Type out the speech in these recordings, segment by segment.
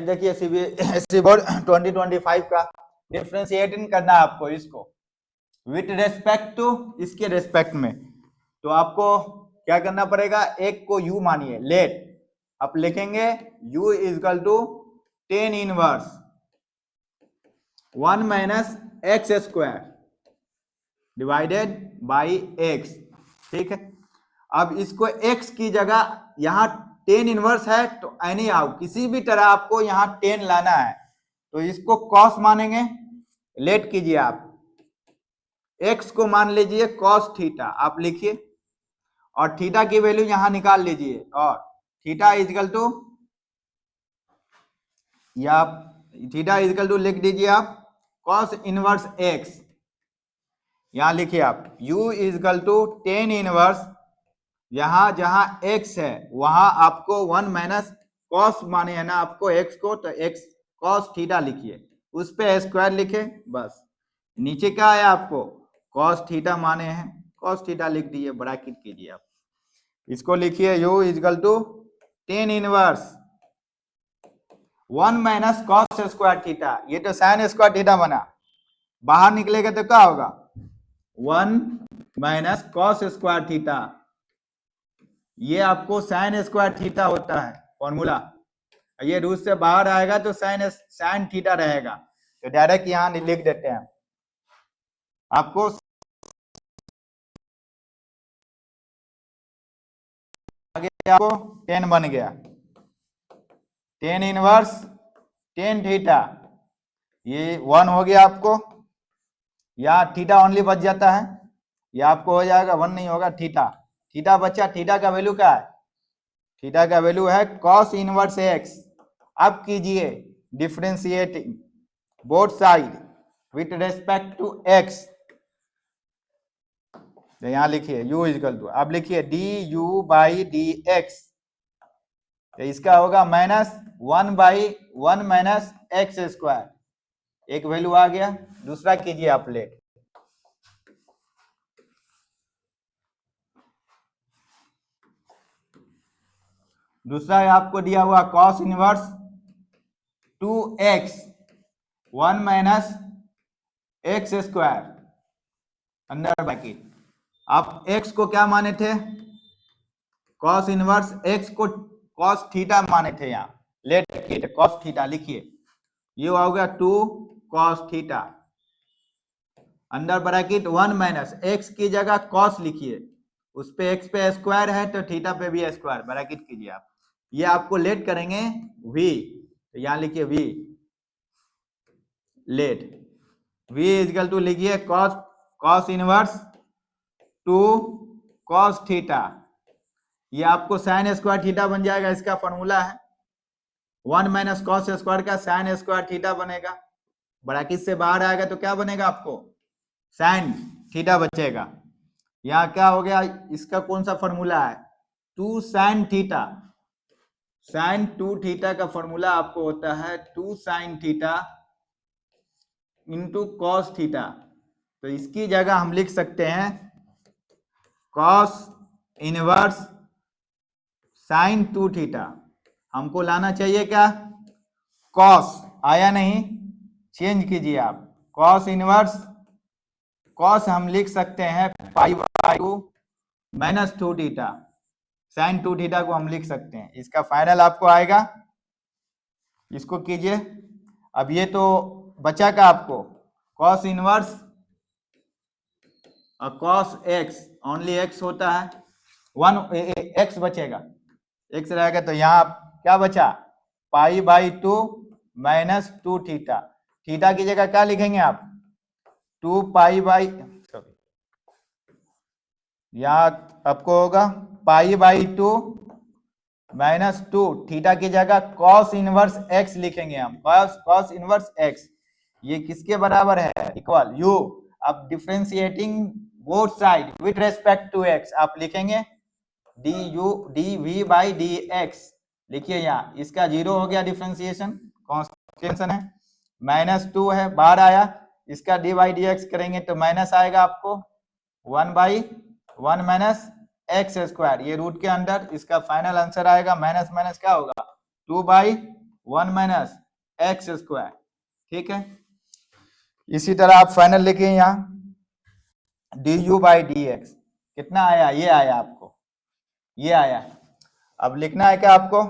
देखिए CBSE board 2025 का differentiating करना है आपको इसको विथ रेस्पेक्ट टू इसके रेस्पेक्ट में। तो आपको क्या करना पड़ेगा, एक को u मानिए, लेट आप लिखेंगे u equal to 10 inverse 1 minus x square divided by x, ठीक है। अब इसको x की जगह यहाँ 10 इनवर्स है तो एनी हाउ किसी भी तरह आपको यहाँ 10 लाना है, तो इसको cos मानेंगे। लेट कीजिए आप, x को मान लीजिए cos थीटा, आप लिखिए और थीटा की वैल्यू यहां निकाल लीजिए, और थीटा इजकल टू, या थीटा इजकल टू लिख दीजिए आप cos इनवर्स x, यहां लिखिए आप u इजकल टू 10 इनवर्स, यहां जहां x है वहां आपको 1 माइनस cos माने है ना आपको x को, तो x cos थीटा लिखिए, उस पे स्क्वायर लिखे बस। नीचे क्या है आपको cos थीटा माने हैं, cos थीटा लिख दीजिए, ब्रैकेट कीजिए आप, इसको लिखिए u equal to 10 inverse 1 minus cos square theta, ये तो sin स्क्वायर थीटा बना, बाहर निकलेगा तो क्या होगा 1 माइनस cos स्क्वायर थीटा, ये आपको sin स्क्वायर थीटा होता है फॉर्मूला, ये रूट से बाहर आएगा तो sin थीटा रहेगा, तो डायरेक्ट यहां लिख देते हैं आपको आगे आपको 10 बन गया 10 इनवर्स 10 थीटा, ये 1 हो गया आपको, या थीटा ओनली बच जाता है, ये आपको हो जाएगा 1 नहीं होगा, थीटा बचा, थीटा का वैल्यू क्या है, थीटा का वैल्यू है cos इनवर्स x। अब कीजिए differentiating both side with respect to x, तो यहां लिखिए u इजकल टू, अब लिखिए du बाई डी एक्स, तो इसका होगा minus 1 by 1 minus x square, एक वैल्यू आ गया। दूसरा कीजिए आप लेट, दूसरा है आपको दिया हुआ cos inverse 2x 1 minus x square under bracket, आप x को क्या माने थे, cos इनवर्स x को cos थीटा माने थे, यहाँ लेट cos थीटा लिखिए, ये हो गया 2 cos theta under bracket 1 minus x की जगह cos लिखिए, उस पे x पे स्क्वायर है तो थीटा पे भी स्क्वायर, ब्रैकेट कीजिए आप, ये आपको लेट करेंगे v, तो यहां लिखिए v let, v equal to लिखिए cos इनवर्स 2 cos थीटा, ये आपको sin स्क्वायर थीटा बन जाएगा, इसका फॉर्मूला है 1 माइनस cos स्क्वायर का sin स्क्वायर थीटा बनेगा, ब्रैकेट से बाहर आएगा तो क्या बनेगा आपको sin थीटा बचेगा। यहाँ क्या हो गया, इसका कौन सा फॉर्मूला है 2 sin थीटा, sin 2 थीटा का फॉर्मूला आपको होता है 2 sin theta into cos theta, तो इसकी जगह हम लिख सकते हैं cos इनवर्स sin 2 थीटा, हमको लाना चाहिए क्या cos, आया नहीं, चेंज कीजिए आप, cos इनवर्स cos हम लिख सकते हैं pi by 2 minus 2 theta, sin 2 theta को हम लिख सकते हैं, इसका फाइनल आपको आएगा, इसको कीजिए। अब ये तो बचा का आपको cos इनवर्स और cos x, ओनली x होता है 1 x बचेगा, x रहेगा, तो यहाँ क्या बचा pi by 2 minus 2 theta, theta की जगह क्या लिखेंगे आप 2 पाई बाई, यहाँ आपको होगा पाई बाई 2 माइनस 2 थीटा की जगह cos इनवर्स x लिखेंगे हम, cos इनवर्स x, ये किसके बराबर है इक्वल u, अब differentiating both side with respect to x आप लिखेंगे dv बाई dx, लिखिए यहाँ इसका 0 हो गया, डिफरेंशिएशन कांस्टेंट है, माइनस 2 है बाहर आया, इसका डी बाई डी एक्स करेंगे तो माइनस आएगा आपको 1 बाई 1 माइनस एक्स स्क्वायर, ये रूट के अंदर, इसका फाइनल आंसर आएगा माइनस माइनस क्या होगा 2 बाई 1 माइनस एक्स स्क्वायर। ठीक है, इसी तरह आप फाइनल लिखिए यहाँ D you by D x कितना आया, ये आया आपको, ये आया। अब लिखना है क्या आपको,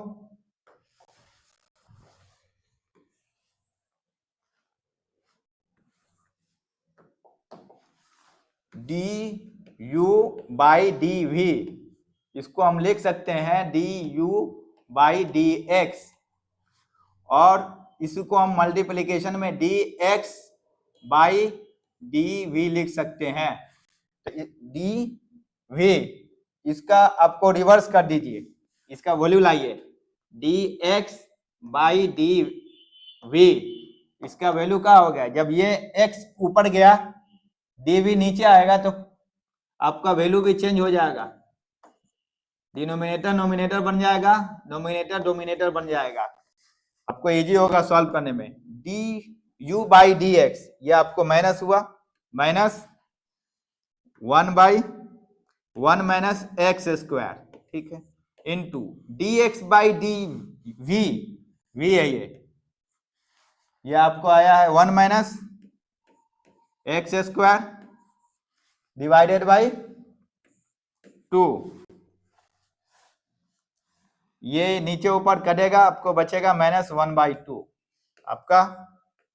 d you by D v, इसको हम लिख सकते हैं d you by D x, और इसको हम मल्टीप्लिकेशन में d x by D v लिख सकते हैं। तो डी वी इसका आपको रिवर्स कर दीजिए, इसका वैल्यू लाइए, d x by D v, इसका वैल्यू क्या हो गया, जब ये एक्स ऊपर गया डी वी नीचे आएगा तो आपका वैल्यू भी चेंज हो जाएगा, डिनोमिनेटर नोमिनेटर बन जाएगा, नोमिनेटर डोमिनेटर बन जाएगा, आपको इजी होगा सॉल्व करने में। D you by D X ये आपको माइनस हुआ, minus 1 by 1 minus x square, ठीक है, into D x by D V, V है ये आपको आया है 1 minus x square divided by 2, ये नीचे ऊपर कटेगा, आपको बचेगा -1/2, आपका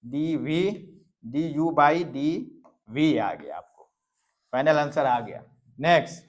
D V D you by D V आ गया, आपको फाइनल आंसर आ गया। नेक्स्ट